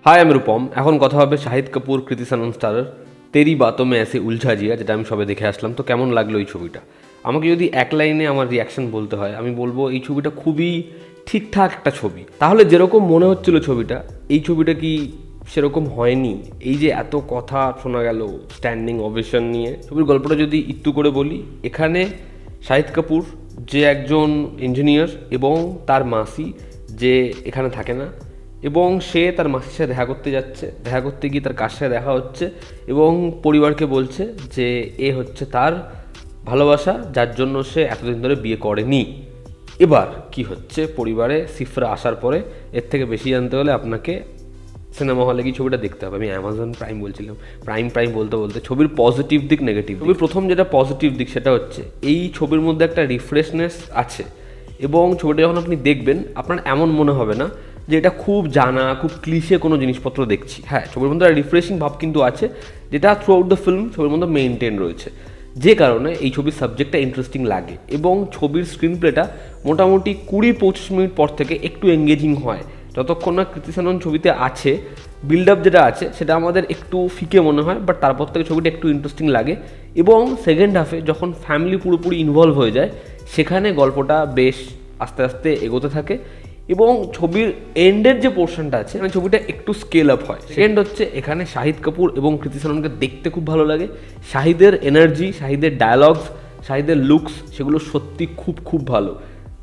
High আমি রূপম। এখন কথা হবে শাহিদ কাপুর কৃতি সানন স্টারের তেরি বাতো মে এসে উলঝা জিয়া, যেটা আমি সবে দেখে আসলাম। তো কেমন লাগলো এই ছবিটা? আমাকে যদি এক লাইনে আমার রিয়াকশন বলতে হয়, আমি বলবো এই ছবিটা খুবই ঠিকঠাক একটা ছবি। তাহলে যেরকম মনে হচ্ছিল ছবিটা, এই ছবিটা কি সেরকম হয়নি? এই যে এত কথা শোনা গেল স্ট্যান্ডিং ওভেশন নিয়ে, ছবির গল্পটা যদি একটু করে বলি, এখানে শাহিদ কাপুর যে একজন ইঞ্জিনিয়ার এবং তার মাসি যে এখানে থাকে না, এবং সে তার মাসির সাথে দেখা করতে যাচ্ছে। দেখা করতে গিয়ে তার কার সাথে দেখা হচ্ছে এবং পরিবারকে বলছে যে এ হচ্ছে তার ভালোবাসা, যার জন্য সে এতদিন ধরে বিয়ে করেনি। এবার কি হচ্ছে পরিবারে সিফরা আসার পরে, এর থেকে বেশি জানতে হলে আপনাকে সিনেমা হলে গিয়ে ছবিটা দেখতে হবে। আমি অ্যামাজন প্রাইম বলছিলাম, প্রাইম বলতে বলতে ছবির পজিটিভ দিক নেগেটিভ। ছবির প্রথম যেটা পজিটিভ দিক সেটা হচ্ছে এই ছবির মধ্যে একটা রিফ্রেশনেস আছে, এবং ছবিটা যখন আপনি দেখবেন আপনার এমন মনে হবে না যে এটা খুব জানা, খুব ক্লিশে কোনো জিনিসপত্র দেখছি। হ্যাঁ, ছবির মধ্যে একটা রিফ্রেশিং ভাব কিন্তু আছে, যেটা থ্রু আউট দ্য ফিল্ম ছবির মধ্যে মেনটেন রয়েছে, যে কারণে এই ছবির সাবজেক্টটা ইন্টারেস্টিং লাগে। এবং ছবির স্ক্রিন প্লেটা মোটামুটি 20-25 মিনিট পর থেকে একটু এঙ্গেজিং হয়। যতক্ষণ না কৃতি সানন ছবিতে আছে, বিল্ড আপ যেটা আছে সেটা আমাদের একটু ফিকে মনে হয়, বাট তারপর থেকে ছবিটা একটু ইন্টারেস্টিং লাগে। এবং সেকেন্ড হাফে যখন ফ্যামিলি পুরোপুরি ইনভলভ হয়ে যায়, সেখানে গল্পটা বেশ আস্তে আস্তে এগোতে থাকে। এবং ছবির এন্ডের যে পোর্শনটা আছে, মানে ছবিটা একটু স্কেল আপ হয়। সেকেন্ড হচ্ছে এখানে শাহিদ কাপুর এবং কৃতি সাননকে দেখতে খুব ভালো লাগে। শাহিদের এনার্জি, শাহিদের ডায়ালগস, শাহিদের লুকস, সেগুলো সত্যি খুব খুব ভালো।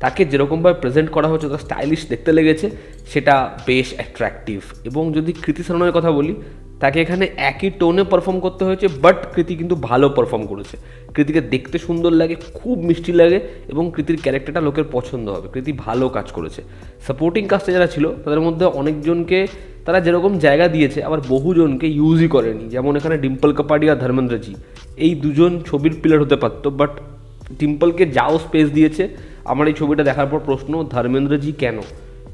তাকে যেরকমভাবে প্রেজেন্ট করা হচ্ছে, তার স্টাইলিশ দেখতে লেগেছে, সেটা বেশ অ্যাট্রাকটিভ। এবং যদি কৃতি সাননের কথা বলি, তাকে এখানে একই টোনে পারফর্ম করতে হয়েছে, বাট কৃতি কিন্তু ভালো পারফর্ম করেছে। কৃতিকে দেখতে সুন্দর লাগে, খুব মিষ্টি লাগে, এবং কৃতির ক্যারেক্টারটা লোকের পছন্দ হবে। কৃতি ভালো কাজ করেছে। সাপোর্টিং কাস্টে যারা ছিল তাদের মধ্যে অনেকজনকে তারা যেরকম জায়গা দিয়েছে, আবার বহুজনকে ইউজই করেনি। যেমন এখানে ডিম্পল কাপাডিয়া, ধর্মেন্দ্রজি, এই দুজন ছবির পিলার হতে পারতো, বাট ডিম্পলকে যাও স্পেস দিয়েছে। আমার এই ছবিটা দেখার পর প্রশ্ন, ধর্মেন্দ্রজি কেন,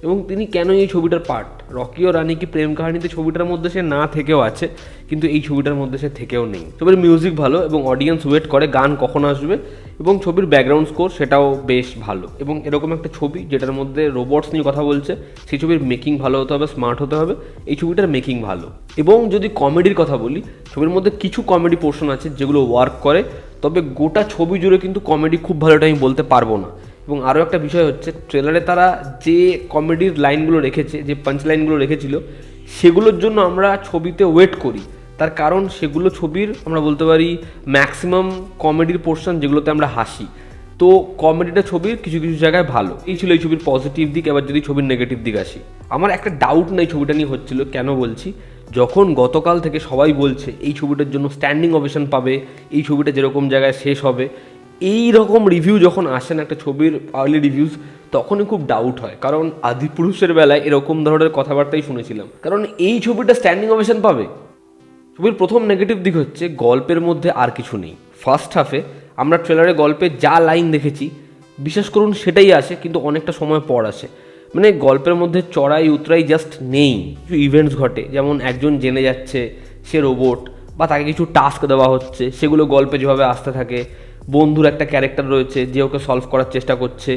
এবং তিনি কেন এই ছবিটার পার্ট? রকি ও রানী কি প্রেম কাহিনীতে ছবিটার মধ্যে সে না থেকেও আছে, কিন্তু এই ছবিটার মধ্যে সে থেকেও নেই। ছবির মিউজিক ভালো এবং অডিয়েন্স ওয়েট করে গান কখন আসবে, এবং ছবির ব্যাকগ্রাউন্ড স্কোর সেটাও বেশ ভালো। এবং এরকম একটা ছবি যেটার মধ্যে রোবটস নিয়ে কথা বলছে, সেই ছবির মেকিং ভালো হতে হবে, স্মার্ট হতে হবে। এই ছবিটার মেকিং ভালো। এবং যদি কমেডির কথা বলি, ছবির মধ্যে কিছু কমেডি পোর্শন আছে যেগুলো ওয়ার্ক করে, তবে গোটা ছবি জুড়ে কিন্তু কমেডি খুব ভালোটা আমি বলতে পারবো না। এবং আরও একটা বিষয় হচ্ছে, ট্রেলারে তারা যে কমেডির লাইনগুলো রেখেছে, যে পাঞ্চ লাইনগুলো রেখেছিল, সেগুলোর জন্য আমরা ছবিতে ওয়েট করি। তার কারণ সেগুলো ছবির আমরা বলতে পারি ম্যাক্সিমাম কমেডির পোর্শন, যেগুলোতে আমরা হাসি। তো কমেডিটা ছবির কিছু কিছু জায়গায় ভালো। এই ছিল এই ছবির পজিটিভ দিক। এবার যদি ছবির নেগেটিভ দিক আসি, আমার একটা ডাউট নাই ছবিটা নিয়ে হচ্ছিল। কেন বলছি, যখন গতকাল থেকে সবাই বলছে এই ছবিটার জন্য স্ট্যান্ডিং ওভেশন পাবে, এই ছবিটা যেরকম জায়গায় শেষ হবে, এই রকম রিভিউ যখন আসে না একটা ছবির আর্লি রিভিউজ, তখনই খুব ডাউট হয়। কারণ আদিপুরুষের বেলায় এরকম ধরনের কথাবার্তাই শুনেছিলাম। কারণ এই ছবিটা স্ট্যান্ডিং ওভেশন পাবে। ছবির প্রথম নেগেটিভ দিক হচ্ছে গল্পের মধ্যে আর কিছু নেই। ফার্স্ট হাফে আমরা ট্রেলারে গল্পে যা লাইন দেখেছি, বিশ্বাস করুন সেটাই আসে, কিন্তু অনেকটা সময় পর আসে। মানে গল্পের মধ্যে চড়াই উতরাই জাস্ট নেই। কিছু ইভেন্টস ঘটে, যেমন একজন জেনে যাচ্ছে সে রোবট, বা তাকে কিছু টাস্ক দেওয়া হচ্ছে, সেগুলো গল্পে যেভাবে আসতে থাকে। বন্ধুর একটা ক্যারেক্টার রয়েছে যে ওকে সলভ করার চেষ্টা করছে।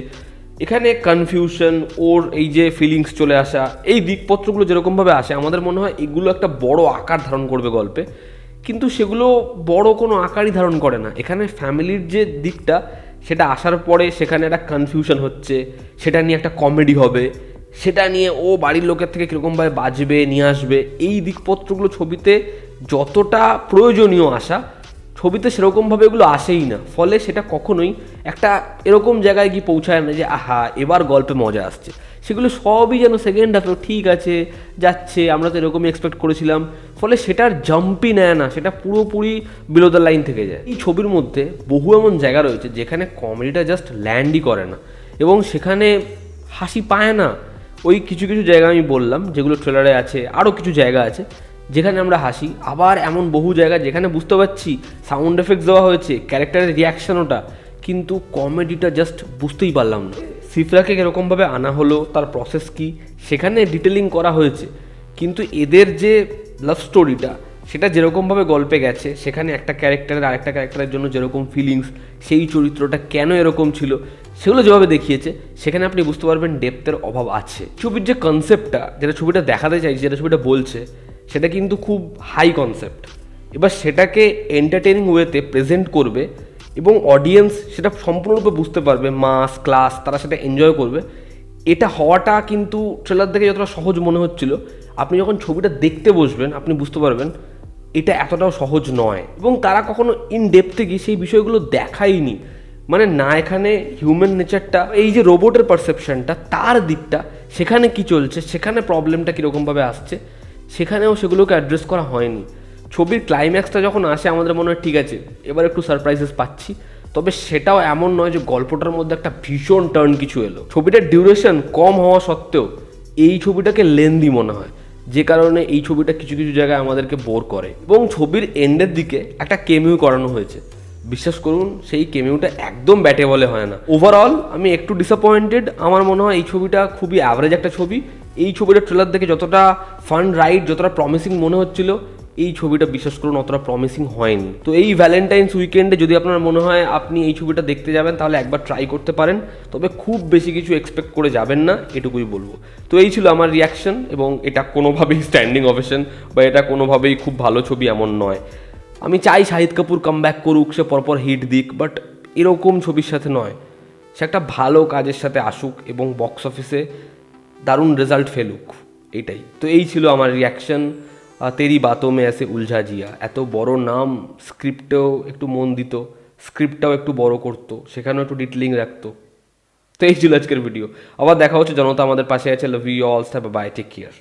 এখানে কনফিউশন, ওর এই যে ফিলিংস চলে আসা, এই দিকপত্রগুলো যেরকমভাবে আসে, আমাদের মনে হয় এগুলো একটা বড় আকার ধারণ করবে গল্পে, কিন্তু সেগুলো বড় কোনো আকারই ধারণ করে না। এখানে ফ্যামিলির যে দিকটা, সেটা আসার পরে সেখানে একটা কনফিউশন হচ্ছে, সেটা নিয়ে একটা কমেডি হবে, সেটা নিয়ে ও বাড়ির লোকের থেকে কীরকমভাবে বাজবে, নিয়ে আসবে, এই দিকপত্রগুলো ছবিতে যতটা প্রয়োজনীয় আসা, ছবিতে সেরকমভাবে এগুলো আসেই না। ফলে সেটা কখনোই একটা এরকম জায়গায় গিয়ে পৌঁছায় না যে আহা এবার গল্পে মজা আসছে। সেগুলো সবই যেন সেকেন্ড হাফেও ঠিক আছে, যাচ্ছে, আমরা তো এরকমই এক্সপেক্ট করেছিলাম। ফলে সেটার জাম্পই নেয় না, সেটা পুরোপুরি বিলো দ্য লাইন থেকে যায়। এই ছবির মধ্যে বহু এমন জায়গা রয়েছে যেখানে কমেডিটা জাস্ট ল্যান্ডই করে না, এবং সেখানে হাসি পায় না। ওই কিছু কিছু জায়গা আমি বললাম যেগুলো ট্রেলারে আছে, আরও কিছু জায়গা আছে যেখানে আমরা হাসি। আবার এমন বহু জায়গা যেখানে বুঝতে পারছি সাউন্ড এফেক্টস দেওয়া হয়েছে, ক্যারেক্টারের রিয়াকশন ওটা, কিন্তু কমেডিটা জাস্ট বুঝতেই পারলাম না। সিফরাকে কীরকমভাবে আনা হলো, তার প্রসেস কী, সেখানে ডিটেলিং করা হয়েছে, কিন্তু এদের যে লাভ স্টোরিটা, সেটা যেরকমভাবে গল্পে গেছে, সেখানে একটা ক্যারেক্টারের আরেকটা ক্যারেক্টারের জন্য যেরকম ফিলিংস, সেই চরিত্রটা কেন এরকম ছিল, সেগুলো যেভাবে দেখিয়েছে সেখানে আপনি বুঝতে পারবেন ডেপথের অভাব আছে। ছবির যে কনসেপ্টটা, যেটা ছবিটা দেখাতে চাইছে, যেটা ছবিটা বলছে, সেটা কিন্তু খুব হাই কনসেপ্ট। এবার সেটাকে এন্টারটেনিং ওয়েতে প্রেজেন্ট করবে এবং অডিয়েন্স সেটা সম্পূর্ণরূপে বুঝতে পারবে, মাস ক্লাস তারা সেটা এনজয় করবে, এটা হওয়াটা কিন্তু ট্রেলার দেখে যতটা সহজ মনে হচ্ছিল, আপনি যখন ছবিটা দেখতে বসবেন আপনি বুঝতে পারবেন এটা এতটাও সহজ নয়। এবং তারা কখনো ইন ডেপথে গিয়ে সেই বিষয়গুলো দেখায়নি, মানে না এখানে হিউম্যান নেচারটা, এই যে রোবটের পারসেপশনটা, তার দিকটা সেখানে কি চলছে, সেখানে প্রবলেমটা কীরকমভাবে আসছে, সেখানেও সেগুলোকে অ্যাড্রেস করা হয়নি। ছবির ক্লাইম্যাক্সটা যখন আসে আমাদের মনে হয় ঠিক আছে এবার একটু সারপ্রাইজেস পাচ্ছি, তবে সেটাও এমন নয় যে গল্পটার মধ্যে একটা ভীষণ টার্ন কিছু এলো। ছবিটার ডিউরেশন কম হওয়া সত্ত্বেও এই ছবিটাকে লেন্দি মনে হয়, যে কারণে এই ছবিটা কিছু কিছু জায়গায় আমাদেরকে বোর করে। এবং ছবির এন্ডের দিকে একটা কেমিউ করানো হয়েছে, বিশ্বাস করুন সেই কেমিউটা একদম ব্যাটে বলে হয় না। ওভারঅল আমি একটু ডিসঅ্যাপয়েন্টেড। আমার মনে হয় এই ছবিটা খুবই অ্যাভারেজ একটা ছবি। এই ছবিটার ট্রেলার দেখে যতটা ফান রাইড, যতটা প্রমিসিং মনে হচ্ছিল, এই ছবিটা বিশ্বাস করুন অতটা প্রমিসিং হয়নি। তো এই ভ্যালেন্টাইন্স উইকেন্ডে যদি আপনার মনে হয় আপনি এই ছবিটা দেখতে যাবেন, তাহলে একবার ট্রাই করতে পারেন, তবে খুব বেশি কিছু এক্সপেক্ট করে যাবেন না, এটুকুই বলবো। তো এই ছিল আমার রিয়াকশন, এবং এটা কোনোভাবেই স্ট্যান্ডিং ওভেশন বা এটা কোনোভাবেই খুব ভালো ছবি এমন নয়। আমি চাই শাহিদ কাপুর কাম ব্যাক করুক, সে পরপর হিট দিক, বাট এরকম ছবির সাথে নয়। সে একটা ভালো কাজের সাথে আসুক এবং বক্স অফিসে দারুণ রেজাল্ট ফেলুক, এটাই। তো এই ছিল আমার রিয়াকশন তেরি বাতো মে এসে উলঝা জিয়া। এত বড় নাম, স্ক্রিপ্টেও একটু মন দিত, স্ক্রিপ্টটাও একটু বড় করতো, সেখানেও একটু ডিটেলিং রাখতো। তো এই ছিল আজকের ভিডিও। আবার দেখা হচ্ছে, জনতা আমাদের পাশে আছে। Love you all, bye, take care.